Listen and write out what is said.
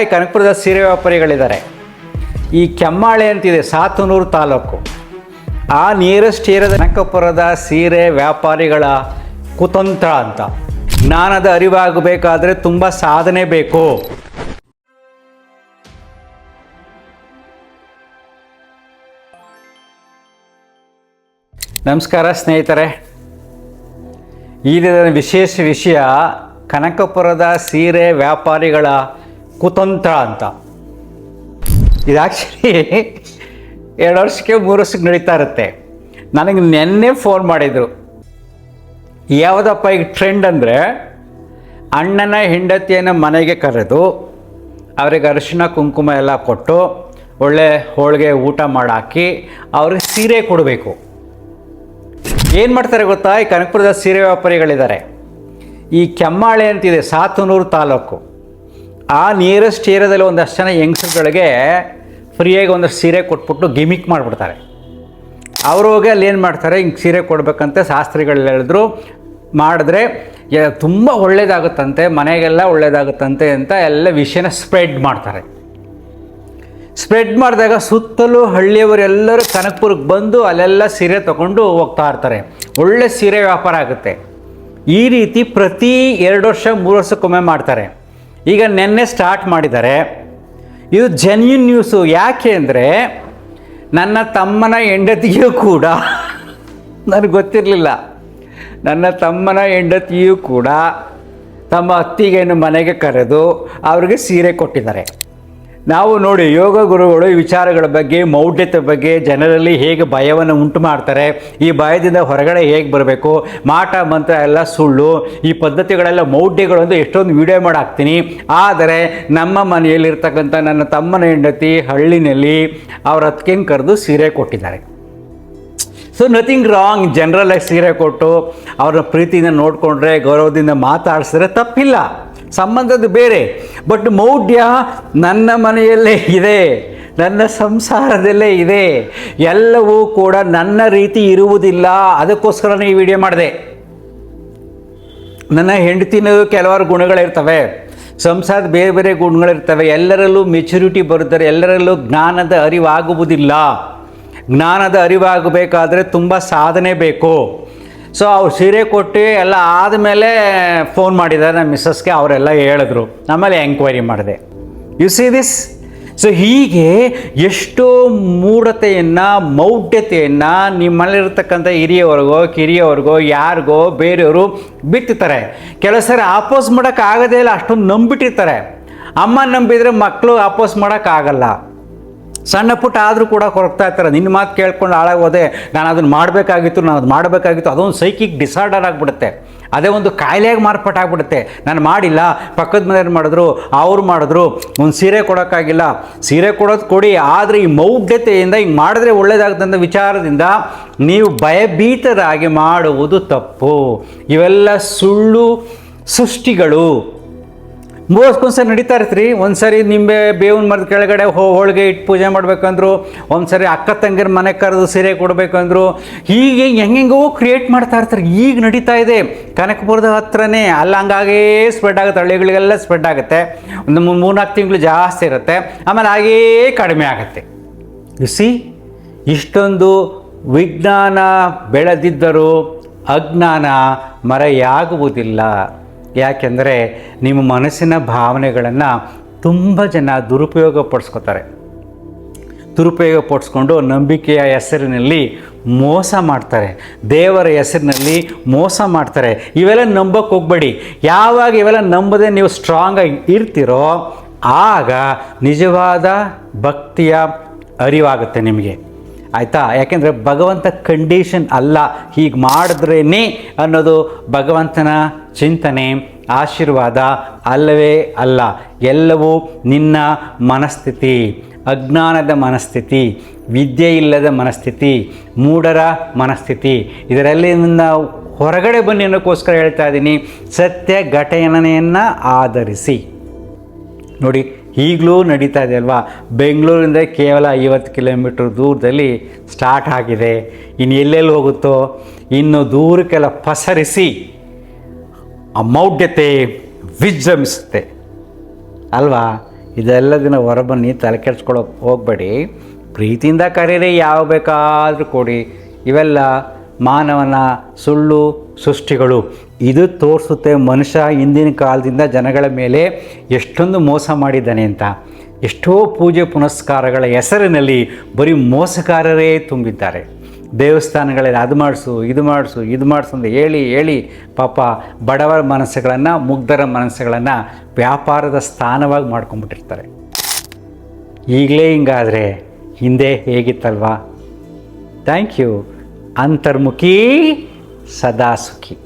ಕನಕಪುರದ ಸೀರೆ ವ್ಯಾಪಾರಿಗಳಿದ್ದಾರೆ. ಈ ಕೆಮ್ಮಾಳೆ ಅಂತಿದೆ, ಸಾತನೂರು ತಾಲೂಕು. ಆ ನಿಯರೆಸ್ಟ್ ಏರಿಯಾದ ಕನಕಪುರದ ಸೀರೆ ವ್ಯಾಪಾರಿಗಳ ಕುತಂತ್ರ ಅಂತ. ಜ್ಞಾನದ ಅರಿವಾಗಬೇಕಾದ್ರೆ ತುಂಬ ಸಾಧನೆ ಬೇಕು. ನಮಸ್ಕಾರ ಸ್ನೇಹಿತರೆ. ಈ ವಿಶೇಷ ವಿಷಯ ಕನಕಪುರದ ಸೀರೆ ವ್ಯಾಪಾರಿಗಳ ಕುತಂತ್ರ ಅಂತ. ಇದು ಆ್ಯಕ್ಚುಲಿ 2 ವರ್ಷಕ್ಕೆ 3 ವರ್ಷಕ್ಕೆ ನಡೀತಾ ಇರುತ್ತೆ. ನನಗೆ ನೆನ್ನೆ ಫೋನ್ ಮಾಡಿದರು. ಯಾವುದಪ್ಪ ಈಗ ಟ್ರೆಂಡ್ ಅಂದರೆ, ಅಣ್ಣನ ಹೆಂಡತಿಯನ್ನು ಮನೆಗೆ ಕರೆದು ಅವರಿಗೆ ಅರಿಶಿನ ಕುಂಕುಮ ಎಲ್ಲ ಕೊಟ್ಟು ಒಳ್ಳೆ ಹೋಳಿಗೆ ಊಟ ಮಾಡಾಕಿ ಅವ್ರಿಗೆ ಸೀರೆ ಕೊಡಬೇಕು. ಏನು ಮಾಡ್ತಾರೆ ಗೊತ್ತಾ? ಈ ಕನಕಪುರದ ಸೀರೆ ವ್ಯಾಪಾರಿಗಳಿದ್ದಾರೆ. ಈ ಕೆಮ್ಮಾಳೆ ಅಂತಿದೆ, ಸಾತನೂರು ತಾಲೂಕು. ಆ ನಿಯರೆಸ್ಟ್ ಏರಿಯಾದಲ್ಲಿ ಒಂದಷ್ಟು ಜನ ಯಂಗ್ಸ್ಗಳಿಗೆ ಫ್ರೀಯಾಗಿ ಒಂದಷ್ಟು ಸೀರೆ ಕೊಟ್ಬಿಟ್ಟು ಗಿಮಿಕ್ ಮಾಡಿಬಿಡ್ತಾರೆ. ಅವರು ಹೋಗಿ ಅಲ್ಲಿ ಏನು ಮಾಡ್ತಾರೆ, ಹಿಂಗೆ ಸೀರೆ ಕೊಡಬೇಕಂತೆ ಶಾಸ್ತ್ರಿಗಳು ಹೇಳಿದ್ರು. ಮಾಡಿದ್ರೆ ತುಂಬ ಒಳ್ಳೆಯದಾಗುತ್ತಂತೆ, ಮನೆಗೆಲ್ಲ ಒಳ್ಳೆಯದಾಗುತ್ತಂತೆ ಅಂತ ಎಲ್ಲ ವಿಷಯನ ಸ್ಪ್ರೆಡ್ ಮಾಡ್ತಾರೆ. ಸ್ಪ್ರೆಡ್ ಮಾಡಿದಾಗ ಸುತ್ತಲೂ ಹಳ್ಳಿಯವರೆಲ್ಲರೂ ಕನಕಪುರಕ್ಕೆ ಬಂದು ಅಲ್ಲೆಲ್ಲ ಸೀರೆ ತೊಗೊಂಡು ಹೋಗ್ತಾ ಇರ್ತಾರೆ. ಒಳ್ಳೆ ಸೀರೆ ವ್ಯಾಪಾರ ಆಗುತ್ತೆ. ಈ ರೀತಿ ಪ್ರತಿ 2 ವರ್ಷ 3 ವರ್ಷಕ್ಕೊಮ್ಮೆ ಮಾಡ್ತಾರೆ. ಈಗ ನೆನ್ನೆ ಸ್ಟಾರ್ಟ್ ಮಾಡಿದ್ದಾರೆ. ಇದು ಜೆನ್ಯೂನ್ ನ್ಯೂಸು. ಯಾಕೆ ಅಂದರೆ, ನನ್ನ ತಮ್ಮನ ಹೆಂಡತಿಯೂ ಕೂಡ ನನಗೆ ಗೊತ್ತಿರಲಿಲ್ಲ. ನನ್ನ ತಮ್ಮನ ಹೆಂಡತಿಯೂ ಕೂಡ ತಮ್ಮ ಅತ್ತಿಗೆಯನ್ನು ಮನೆಗೆ ಕರೆದು ಅವ್ರಿಗೆ ಸೀರೆ ಕೊಟ್ಟಿದ್ದಾರೆ. ನಾವು ನೋಡಿ, ಯೋಗ ಗುರುಗಳು ಈ ವಿಚಾರಗಳ ಬಗ್ಗೆ, ಮೌಢ್ಯತೆ ಬಗ್ಗೆ ಜನರಲ್ಲಿ ಹೇಗೆ ಭಯವನ್ನು ಉಂಟು ಮಾಡ್ತಾರೆ, ಈ ಭಯದಿಂದ ಹೊರಗಡೆ ಹೇಗೆ ಬರಬೇಕು, ಮಾಟ ಮಂತ್ರ ಎಲ್ಲ ಸುಳ್ಳು, ಈ ಪದ್ಧತಿಗಳೆಲ್ಲ ಮೌಢ್ಯಗಳು ಅಂತ ಎಷ್ಟೊಂದು ವಿಡಿಯೋ ಮಾಡಿ ಹಾಕ್ತೀನಿ. ಆದರೆ ನಮ್ಮ ಮನೆಯಲ್ಲಿರ್ತಕ್ಕಂಥ ನನ್ನ ತಮ್ಮನ ಹೆಂಡತಿ ಹಳ್ಳಿನಲ್ಲಿ ಅವ್ರ ಅತ್ತಿಗೆನ ಕರೆದು ಸೀರೆ ಕೊಟ್ಟಿದ್ದಾರೆ. So nothing wrong. ಜನರಲಾಗಿ ಸೀರೆ ಕೊಟ್ಟು ಅವ್ರನ್ನ ಪ್ರೀತಿಯಿಂದ ನೋಡಿಕೊಂಡ್ರೆ, ಗೌರವದಿಂದ ಮಾತಾಡಿಸಿದ್ರೆ ತಪ್ಪಿಲ್ಲ, ಸಂಬಂಧದ್ದು ಬೇರೆ. ಬಟ್ ಮೌಢ್ಯ ನನ್ನ ಮನೆಯಲ್ಲೇ ಇದೆ, ನನ್ನ ಸಂಸಾರದಲ್ಲೇ ಇದೆ, ಎಲ್ಲವೂ ಕೂಡ ನನ್ನ ರೀತಿ ಇರುವುದಿಲ್ಲ. ಅದಕ್ಕೋಸ್ಕರ ಈ ವಿಡಿಯೋ ಮಾಡಿದೆ. ನನ್ನ ಹೆಂಡತಿನೂ ಕೆಲವಾರು ಗುಣಗಳಿರ್ತವೆ, ಸಂಸಾರದ ಬೇರೆ ಬೇರೆ ಗುಣಗಳಿರ್ತವೆ. ಎಲ್ಲರಲ್ಲೂ ಮೆಚುರಿಟಿ ಬರುತ್ತಾರೆ, ಎಲ್ಲರಲ್ಲೂ ಜ್ಞಾನದ ಅರಿವಾಗುವುದಿಲ್ಲ. ಜ್ಞಾನದ ಅರಿವಾಗಬೇಕಾದ್ರೆ ತುಂಬ ಸಾಧನೆ ಬೇಕು. ಸೊ ಅವ್ರು ಸೀರೆ ಕೊಟ್ಟು ಎಲ್ಲ ಆದಮೇಲೆ ಫೋನ್ ಮಾಡಿದ್ದಾರೆ ನಮ್ಮ ಮಿಸ್ಸಸ್ಗೆ. ಅವರೆಲ್ಲ ಹೇಳಿದ್ರು, ಆಮೇಲೆ ಎಂಕ್ವೈರಿ ಮಾಡಿದೆ. U see this. ಸೊ ಹೀಗೆ ಎಷ್ಟೋ ಮೂಢತೆಯನ್ನು, ಮೌಢ್ಯತೆಯನ್ನು ನಿಮ್ಮಲ್ಲಿರ್ತಕ್ಕಂಥ ಹಿರಿಯವರಿಗೋ ಕಿರಿಯವರಿಗೋ ಯಾರಿಗೋ ಬೇರೆಯವರು ಬಿತ್ತುತ್ತಾರೆ. ಕೆಲವು ಸರಿ ಆಪೋಸ್ ಮಾಡೋಕ್ಕಾಗೋದೇ ಇಲ್ಲ, ಅಷ್ಟೊಂದು ನಂಬಿಟ್ಟಿರ್ತಾರೆ. ಅಮ್ಮ ನಂಬಿದರೆ ಮಕ್ಕಳು ಆಪೋಸ್ ಮಾಡೋಕ್ಕಾಗಲ್ಲ. ಸಣ್ಣ ಪುಟ್ಟ ಆದರೂ ಕೂಡ ಕೊರಗ್ತಾ ಇರ್ತಾರೆ. ನಿನ್ನ ಮಾತು ಕೇಳ್ಕೊಂಡು ಹಾಳಾಗೋದೆ, ನಾನು ಅದನ್ನು ಮಾಡಬೇಕಾಗಿತ್ತು, ನಾನು ಅದು ಮಾಡಬೇಕಾಗಿತ್ತು. ಅದೊಂದು ಸೈಕಿಕ್ ಡಿಸಾರ್ಡರ್ ಆಗಿಬಿಡುತ್ತೆ. ಅದೇ ಒಂದು ಕಾಯಿಲೆಯಾಗಿ ಮಾರ್ಪಾಟಾಗ್ಬಿಡುತ್ತೆ. ನಾನು ಮಾಡಿಲ್ಲ, ಪಕ್ಕದ ಮನೆಯವ್ರು ಮಾಡಿದ್ರು, ಅವ್ರು ಮಾಡಿದ್ರು, ಒಂದು ಸೀರೆ ಕೊಡೋಕ್ಕಾಗಿಲ್ಲ. ಸೀರೆ ಕೊಡೋದು ಕೊಡಿ, ಆದರೆ ಈ ಮೌಢ್ಯತೆಯಿಂದ ಹಿಂಗೆ ಮಾಡಿದ್ರೆ ಒಳ್ಳೆಯದಾಗುತ್ತೆ ಅಂತ ವಿಚಾರದಿಂದ ನೀವು ಭಯಭೀತರಾಗಿ ಮಾಡುವುದು ತಪ್ಪು. ಇವೆಲ್ಲ ಸುಳ್ಳು ಸೃಷ್ಟಿಗಳು. 3 ವರ್ಷಕ್ಕೊಂದ್ಸರಿ ನಡೀತಾ ಇರ್ತೀರಿ. ಒಂದು ಸರಿ ನಿಂಬೆ ಬೇವಿನ ಮರದ ಕೆಳಗಡೆ ಹೋಳಿಗೆ ಇಟ್ಟು ಪೂಜೆ ಮಾಡಬೇಕಂದ್ರು, ಒಂದು ಸರಿ ಅಕ್ಕ ತಂಗಿರ ಮನೆ ಕರೆದು ಸೀರೆ ಕೊಡಬೇಕಂದ್ರು, ಹೀಗೆ ಹೆಂಗೆಂಗೋ ಕ್ರಿಯೇಟ್ ಮಾಡ್ತಾ ಇರ್ತಾರೆ. ಈಗ ನಡೀತಾ ಇದೆ ಕನಕಪುರದ ಹತ್ರನೇ. ಅಲ್ಲ ಹಂಗಾಗೇ ಸ್ಪ್ರೆಡ್ ಆಗುತ್ತೆ, ಹಳ್ಳಿಗಳಿಗೆಲ್ಲ ಸ್ಪ್ರೆಡ್ ಆಗುತ್ತೆ. ಒಂದು 3-4 ತಿಂಗಳು ಜಾಸ್ತಿ ಇರುತ್ತೆ, ಆಮೇಲೆ ಹಾಗೇ ಕಡಿಮೆ ಆಗುತ್ತೆ. ಸಿ, ಇಷ್ಟೊಂದು ವಿಜ್ಞಾನ ಬೆಳೆದಿದ್ದರೂ ಅಜ್ಞಾನ ಮರೆಯಾಗುವುದಿಲ್ಲ. ಯಾಕೆಂದರೆ ನಿಮ್ಮ ಮನಸ್ಸಿನ ಭಾವನೆಗಳನ್ನು ತುಂಬ ಜನ ದುರುಪಯೋಗ ಪಡಿಸ್ಕೋತಾರೆ. ದುರುಪಯೋಗ ಪಡಿಸ್ಕೊಂಡು ನಂಬಿಕೆಯ ಹೆಸರಿನಲ್ಲಿ ಮೋಸ ಮಾಡ್ತಾರೆ, ದೇವರ ಹೆಸರಿನಲ್ಲಿ ಮೋಸ ಮಾಡ್ತಾರೆ. ಇವೆಲ್ಲ ನಂಬೋಕ್ಕೆ ಹೋಗಬೇಡಿ. ಯಾವಾಗ ಇವೆಲ್ಲ ನಂಬದೆ ನೀವು ಸ್ಟ್ರಾಂಗಾಗಿ ಇರ್ತೀರೋ ಆಗ ನಿಜವಾದ ಭಕ್ತಿಯ ಅರಿವಾಗುತ್ತೆ ನಿಮಗೆ. ಆಯಿತಾ? ಯಾಕೆಂದರೆ ಭಗವಂತ ಕಂಡೀಷನ್ ಅಲ್ಲ, ಹೀಗೆ ಮಾಡಿದ್ರೇ ಅನ್ನೋದು ಭಗವಂತನ ಚಿಂತನೆ, ಆಶೀರ್ವಾದ ಅಲ್ಲವೇ ಅಲ್ಲ. ಎಲ್ಲವೂ ನಿನ್ನ ಮನಸ್ಥಿತಿ, ಅಜ್ಞಾನದ ಮನಸ್ಥಿತಿ, ವಿದ್ಯೆ ಇಲ್ಲದ ಮನಸ್ಥಿತಿ, ಮೂಢರ ಮನಸ್ಥಿತಿ. ಇದರಲ್ಲಿ ನಾವು ಹೊರಗಡೆ ಬನ್ನಿ ಅನ್ನೋಕ್ಕೋಸ್ಕರ ಹೇಳ್ತಾ ಇದ್ದೀನಿ. ಸತ್ಯ ಘಟನೆಯನ್ನು ಆಧರಿಸಿ ನೋಡಿ. ಈಗಲೂ ನಡೀತಾ ಇದೆ ಅಲ್ವಾ? ಬೆಂಗಳೂರಿಂದ ಕೇವಲ 50 ಕಿಲೋಮೀಟ್ರ್ ದೂರದಲ್ಲಿ ಸ್ಟಾರ್ಟ್ ಆಗಿದೆ. ಇನ್ನು ಎಲ್ಲೆಲ್ಲಿ ಹೋಗುತ್ತೋ ಇನ್ನು ದೂರಕ್ಕೆಲ್ಲ ಪಸರಿಸಿ ಅಮೌಢ್ಯತೆ ವಿಜೃಂಭಿಸುತ್ತೆ ಅಲ್ವಾ? ಇದೆಲ್ಲದನ್ನ ಹೊರಬನ್ನಿ, ತಲೆ ಕೆಡ್ಸ್ಕೊಳಕ್ಕೆ ಹೋಗಬೇಡಿ. ಪ್ರೀತಿಯಿಂದ ಕರೀರಿ, ಯಾವ ಬೇಕಾದರೂ ಕೊಡಿ. ಇವೆಲ್ಲ ಮಾನವನ ಸುಳ್ಳು ಸೃಷ್ಟಿಗಳು. ಇದು ತೋರಿಸುತ್ತೆ ಮನುಷ್ಯ ಹಿಂದಿನ ಕಾಲದಿಂದ ಜನಗಳ ಮೇಲೆ ಎಷ್ಟೊಂದು ಮೋಸ ಮಾಡಿದ್ದಾನೆ ಅಂತ. ಎಷ್ಟೋ ಪೂಜೆ ಪುನಸ್ಕಾರಗಳ ಹೆಸರಿನಲ್ಲಿ ಬರೀ ಮೋಸಗಾರರೇ ತುಂಬಿದ್ದಾರೆ. ದೇವಸ್ಥಾನಗಳಲ್ಲಿ ಅದು ಮಾಡಿಸು ಇದು ಮಾಡಿಸು ಅಂತ ಹೇಳಿ ಪಾಪ ಬಡವರ ಮನಸ್ಸುಗಳನ್ನು, ಮುಗ್ಧರ ಮನಸ್ಸುಗಳನ್ನು ವ್ಯಾಪಾರದ ಸ್ಥಾನವಾಗಿ ಮಾಡ್ಕೊಂಡ್ಬಿಟ್ಟಿರ್ತಾರೆ. ಈಗಲೇ ಹಿಂಗಾದರೆ ಹಿಂದೆ ಹೇಗಿತ್ತಲ್ವಾ? Thank you. ಅಂತರ್ಮುಖಿ ಸದಾ ಸುಖಿ.